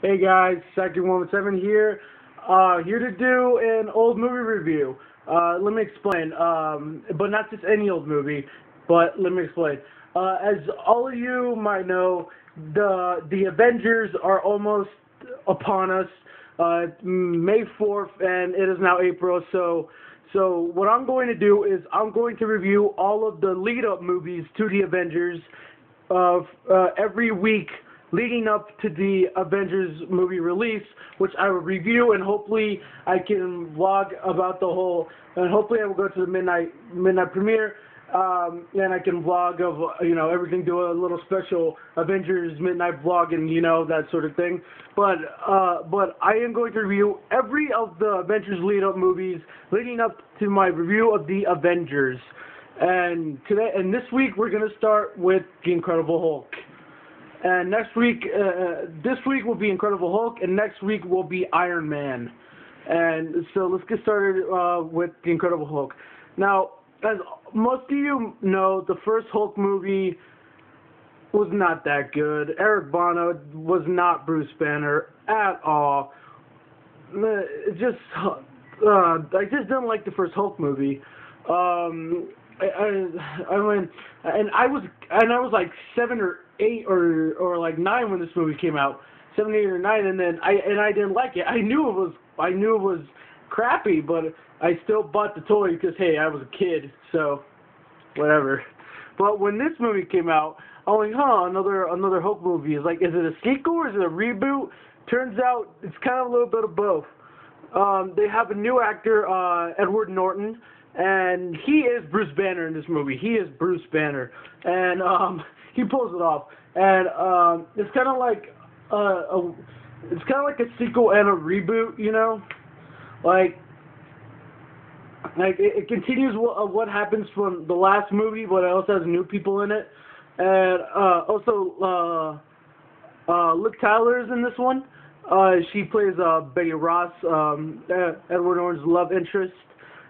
Hey guys, Psychic117 here. Here to do an old movie review. Let me explain. But not just any old movie, but let me explain. As all of you might know, the Avengers are almost upon us. May 4th, and it is now April. So what I'm going to do is I'm going to review all of the lead-up movies to the Avengers of every week leading up to the Avengers movie release, which I will review, and hopefully I can vlog about the whole, and hopefully I will go to the midnight premiere, and I can vlog of, everything, do a little special Avengers midnight vlog and, that sort of thing. But I am going to review every of the Avengers lead-up movies leading up to my review of the Avengers. And this week we're gonna start with the Incredible Hulk. And next week, this week will be Incredible Hulk, and next week will be Iron Man. And so let's get started with the Incredible Hulk. Now, as most of you know, the first Hulk movie was not that good. Eric Bana was not Bruce Banner at all. I just didn't like the first Hulk movie. I went, and I was like 7 or 8 or like 9 when this movie came out, 7, 8, or 9, and then I didn't like it. I knew it was crappy, but I still bought the toy because hey, I was a kid, so whatever. But when this movie came out, I'm like, another Hulk movie. Is it a sequel or is it a reboot? Turns out it's kind of a little bit of both. They have a new actor, Edward Norton. And he is Bruce Banner in this movie. He is Bruce Banner, and he pulls it off. And it's kind of like a sequel and a reboot, like it continues what happens from the last movie, but it also has new people in it. And also Liv Tyler is in this one. She plays Betty Ross, Edward Norton's love interest.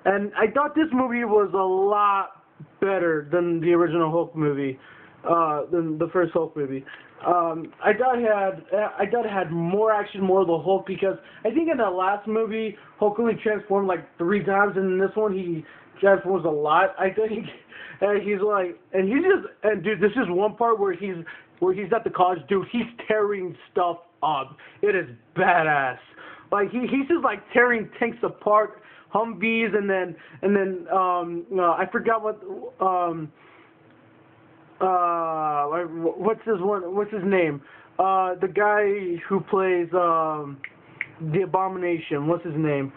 And I thought this movie was a lot better than the original Hulk movie, than the first Hulk movie. I thought it had more action, more of the Hulk, because I think in the last movie Hulk only transformed like 3 times, and in this one he transforms a lot, I think. And dude, this is one part where he's at the college, dude. He's tearing stuff up. It is badass. Like he's just like tearing tanks apart. Humvees, and then I forgot what's his name? The guy who plays the Abomination. What's his name?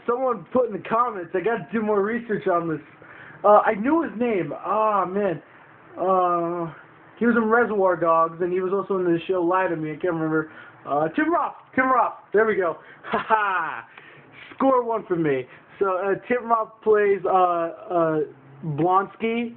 Someone put in the comments. I got to do more research on this. I knew his name. Man. He was in Reservoir Dogs, and he was also in the show Lie to Me. I can't remember. Tim Roth. There we go. Haha. Score 1 for me. So Tim Roth plays Blonsky.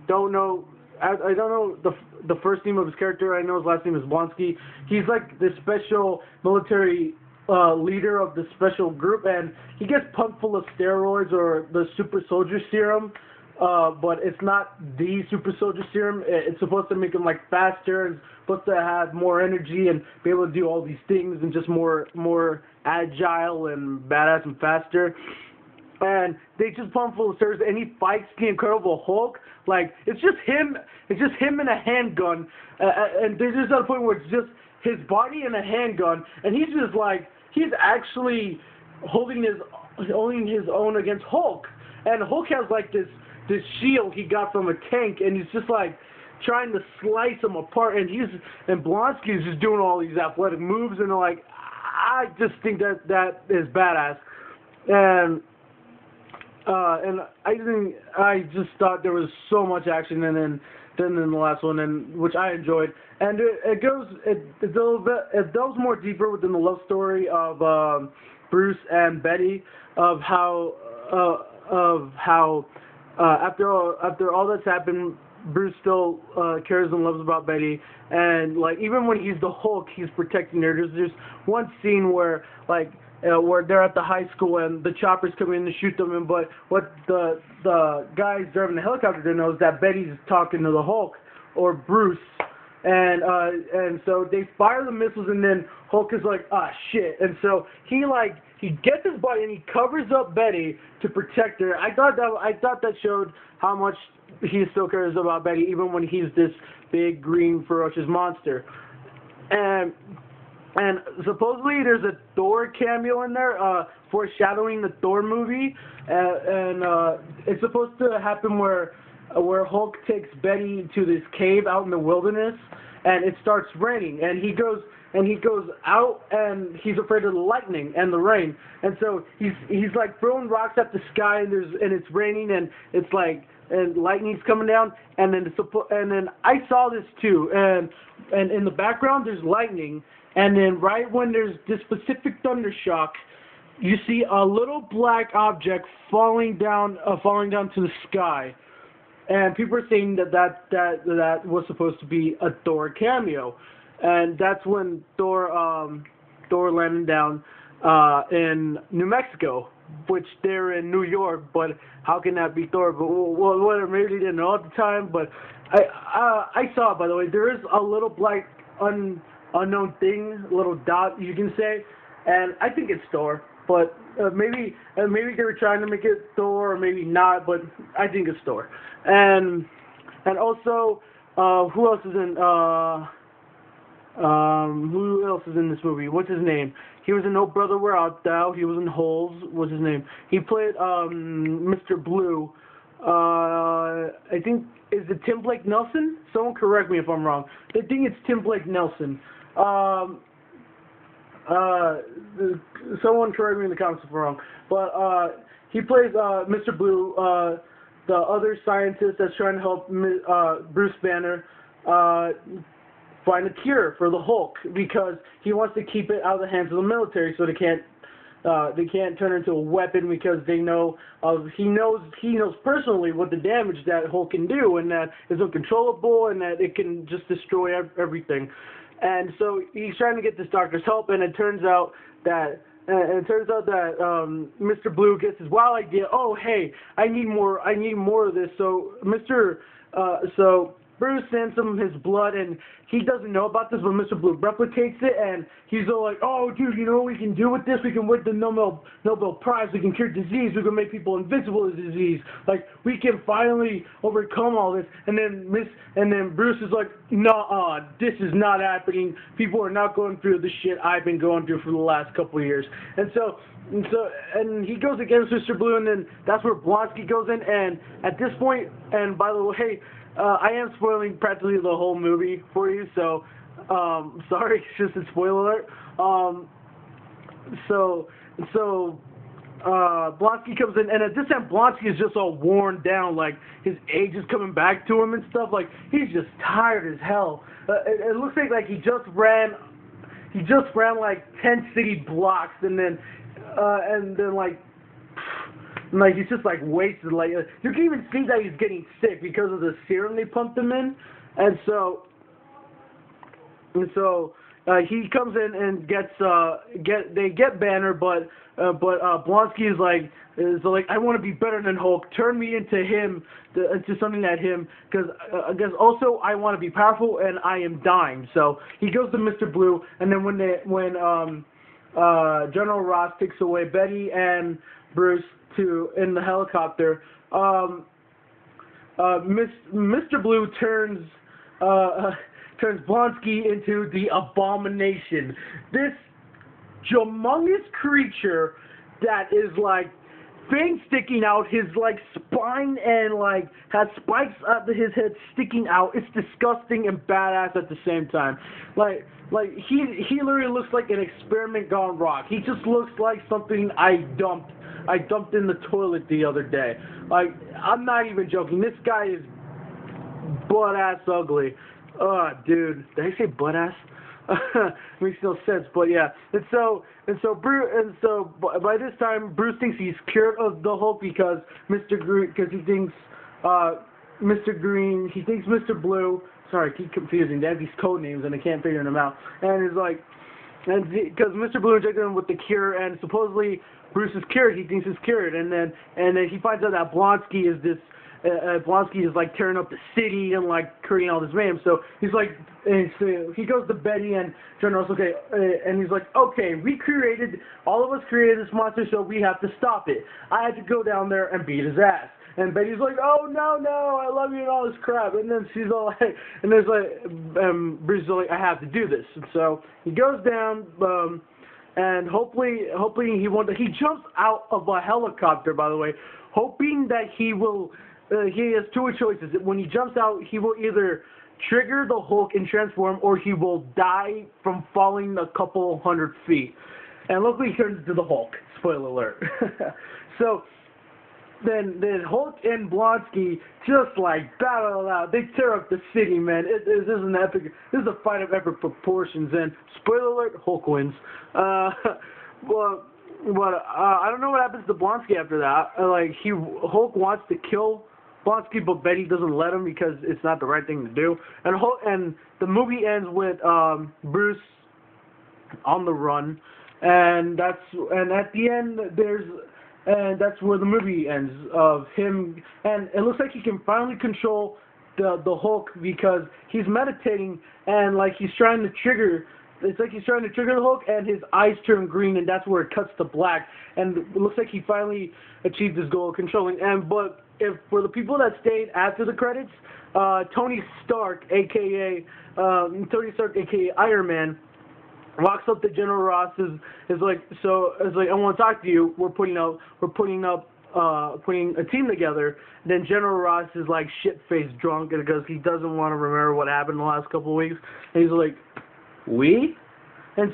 Don't know. I don't know the first name of his character. I know his last name is Blonsky. He's like the special military leader of the special group, and he gets pumped full of steroids or the super soldier serum. But it's not the super soldier serum. It's supposed to make him like faster and supposed to have more energy and be able to do all these things and just more agile and badass and faster. And they just pump full of steroids, and he fights the Incredible Hulk. Like it's just him and a handgun, and there's just at a point where it's just his body and a handgun, and he's actually holding his own against Hulk. And Hulk has like this shield he got from a tank, and he's just like trying to slice him apart, and Blonsky's just doing all these athletic moves, and like I just think that is badass. And I just thought there was so much action than in the last one, and which I enjoyed. And it delves more deeper within the love story of Bruce and Betty, of how after all that's happened, Bruce still cares and loves about Betty, and like even when he's the Hulk, he's protecting her. There's one scene where where they're at the high school and the choppers come in to shoot them, but what the guys driving the helicopter don't know is that Betty's talking to the Hulk or Bruce, and so they fire the missiles, and then Hulk is like, ah, shit, and so he gets his body and he covers up Betty to protect her. I thought that showed how much he still cares about Betty, even when he's this big green ferocious monster. And supposedly there's a Thor cameo in there, foreshadowing the Thor movie, and it's supposed to happen where Hulk takes Betty to this cave out in the wilderness, and it starts raining, and he goes out, and he's afraid of the lightning and the rain, and so he's like throwing rocks at the sky, and it's raining, and it's like, and lightning's coming down, and then I saw this too, and in the background there's lightning, and then right when there's this specific thunder shock, you see a little black object falling down to the sky, and people are saying that was supposed to be a Thor cameo, and that's when Thor landed down in New Mexico, which they're in New York, but how can that be Thor? But whatever, maybe they didn't know at the time, but I saw it, by the way. There is a little black unknown thing, a little dot, you can say, and I think it's Thor, but maybe they were trying to make it Thor, or maybe not, but I think it's Thor. And also, who else is in this movie? What's his name? He was in Oh Brother Where Art Thou. He was in Holes. What's his name? He played Mr. Blue. I think, is it Tim Blake Nelson? Someone correct me if I'm wrong. I think it's Tim Blake Nelson. Someone correct me in the comments if I'm wrong. But he plays Mr. Blue, the other scientist that's trying to help Bruce Banner find a cure for the Hulk, because he wants to keep it out of the hands of the military, so they can't turn it into a weapon, because he knows personally what the damage that Hulk can do, and that it's uncontrollable, and that it can just destroy everything. And so he's trying to get this doctor's help, and it turns out that Mr. Blue gets his wild idea. Oh, hey, I need more of this. So Bruce sends him his blood, and he doesn't know about this, but Mr. Blue replicates it, and he's all like, oh, dude, you know what we can do with this? We can win the Nobel Prize, we can cure disease, we can make people invincible to disease, like, we can finally overcome all this. And then Bruce is like, nah, this is not happening. People are not going through the shit I've been going through for the last couple of years. And he goes against Mr. Blue, and then that's where Blonsky goes in, and at this point, and by the way, I am spoiling practically the whole movie for you, so sorry, it's just a spoiler alert. Blonsky comes in, and at this time, Blonsky is just all worn down, like his age is coming back to him and stuff. Like, he's just tired as hell. It looks like he just ran like 10 city blocks, and then like he's just like wasted. Like, you can even see that he's getting sick because of the serum they pumped him in, and so he comes in and they get Banner, but Blonsky is like I want to be better than Hulk. Turn me into something like him, because I guess also I want to be powerful and I am dying. So he goes to Mr. Blue, and then when General Ross takes away Betty and Bruce in the helicopter, Mr. Blue turns Blonsky into the Abomination. This humongous creature that is like fangs sticking out, his like spine, and like has spikes up his head sticking out. It's disgusting and badass at the same time. Like he literally looks like an experiment gone wrong. He just looks like something I dumped in the toilet the other day. Like, I'm not even joking. This guy is butt-ass ugly. Dude. Did I say butt-ass? Makes no sense, but yeah. And so by this time, Bruce thinks he's cured of the Hulk, because Mr. thinks Mr. Blue, sorry, I keep confusing. They have these code names and I can't figure them out. And it's like, because Mr. Blue injected him with the cure, and supposedly Bruce is cured. He thinks he's cured, and then he finds out that Blonsky is this Blonsky is like tearing up the city and like creating all this mayhem. So he's like, and so he goes to Betty and General Ross, okay, and he's like, okay, all of us created this monster, so we have to stop it. I had to go down there and beat his ass. And Betty's like, oh, no, I love you and all this crap. And then she's all like, and there's like, Bruce is like, I have to do this. And so he goes down, and hopefully he jumps out of a helicopter, by the way, hoping that he has two choices. When he jumps out, he will either trigger the Hulk and transform, or he will die from falling a couple hundred feet. And luckily he turns into the Hulk. Spoiler alert. So, Then Hulk and Blonsky just like battle it out. They tear up the city, man. This is an epic. This is a fight of epic proportions. And spoiler alert, Hulk wins. But I don't know what happens to Blonsky after that. Hulk wants to kill Blonsky, but Betty doesn't let him because it's not the right thing to do. And the movie ends with Bruce on the run, and at the end And that's where the movie ends, of him, and it looks like he can finally control the Hulk because he's meditating, and like he's trying to trigger, it's like he's trying to trigger the Hulk, and his eyes turn green, and that's where it cuts to black, and it looks like he finally achieved his goal of controlling. But for the people that stayed after the credits, Tony Stark, aka Iron Man, walks up to General Ross, is like, I want to talk to you. We're putting a team together. Then General Ross is like shit-faced drunk because he doesn't want to remember what happened in the last couple of weeks. And he's like, we? And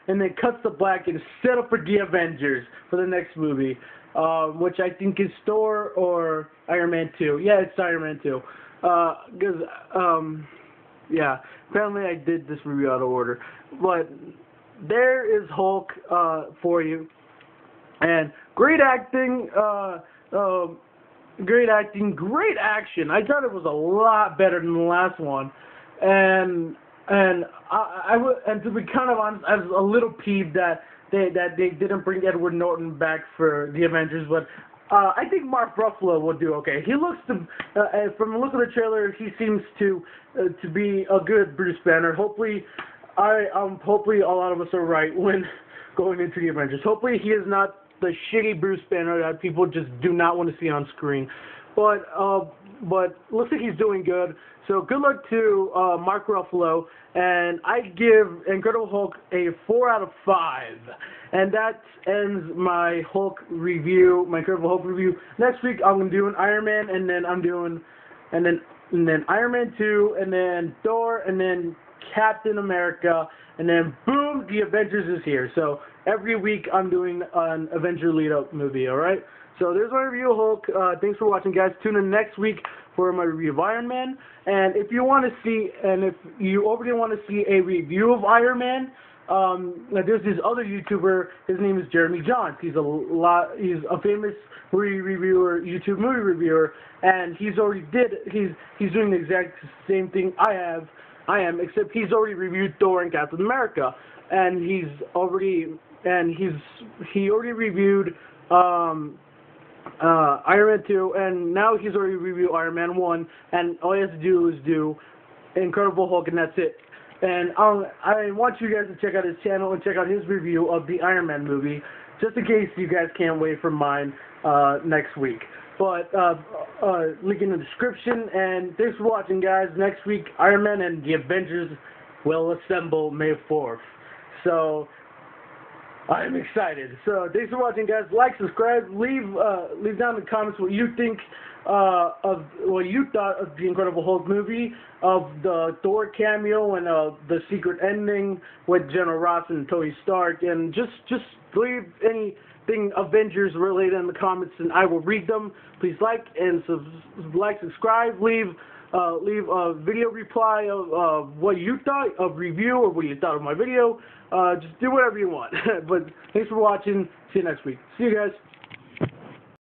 then cuts to black and set up for the Avengers for the next movie, which I think is Thor or Iron Man 2. Yeah, it's Iron Man 2. Yeah, apparently I did this review out of order. But there is Hulk for you. And great acting, great action. I thought it was a lot better than the last one. And to be kind of honest, I was a little peeved that they didn't bring Edward Norton back for the Avengers, but I think Mark Ruffalo will do okay. He looks from the look of the trailer, he seems to be a good Bruce Banner. Hopefully a lot of us are right when going into the Avengers. Hopefully he is not the shitty Bruce Banner that people just do not want to see on screen. But looks like he's doing good. So good luck to Mark Ruffalo, and I give Incredible Hulk a 4 out of 5. And that ends my Hulk review, my Incredible Hulk review. Next week I'm gonna do an Iron Man, and then Iron Man 2, and then Thor, and then Captain America, and then boom, the Avengers is here. So every week I'm doing an Avenger lead-up movie. All right. So there's my review of Hulk. Thanks for watching, guys. Tune in next week for my review of Iron Man. And if you want to see, and if you already want to see a review of Iron Man, there's this other YouTuber. His name is Jeremy Johns. He's a famous movie reviewer, YouTube movie reviewer, and he's doing the exact same thing I am, except he's already reviewed Thor and Captain America, and he already reviewed Iron Man 2, and now he's already reviewed Iron Man 1, and all he has to do is do Incredible Hulk, and that's it. And I want you guys to check out his channel and check out his review of the Iron Man movie, just in case you guys can't wait for mine next week. But link in the description, and thanks for watching, guys. Next week, Iron Man and the Avengers will assemble May 4th. So I'm excited. So thanks for watching, guys. Like, subscribe, leave down in the comments what you think of what you thought of the Incredible Hulk movie, of the Thor cameo, and the secret ending with General Ross and Tony Stark, and just leave anything Avengers related in the comments, and I will read them. Please like and subscribe. Leave a video reply of what you thought of review, or what you thought of my video. Just do whatever you want. But thanks for watching. See you next week. See you guys.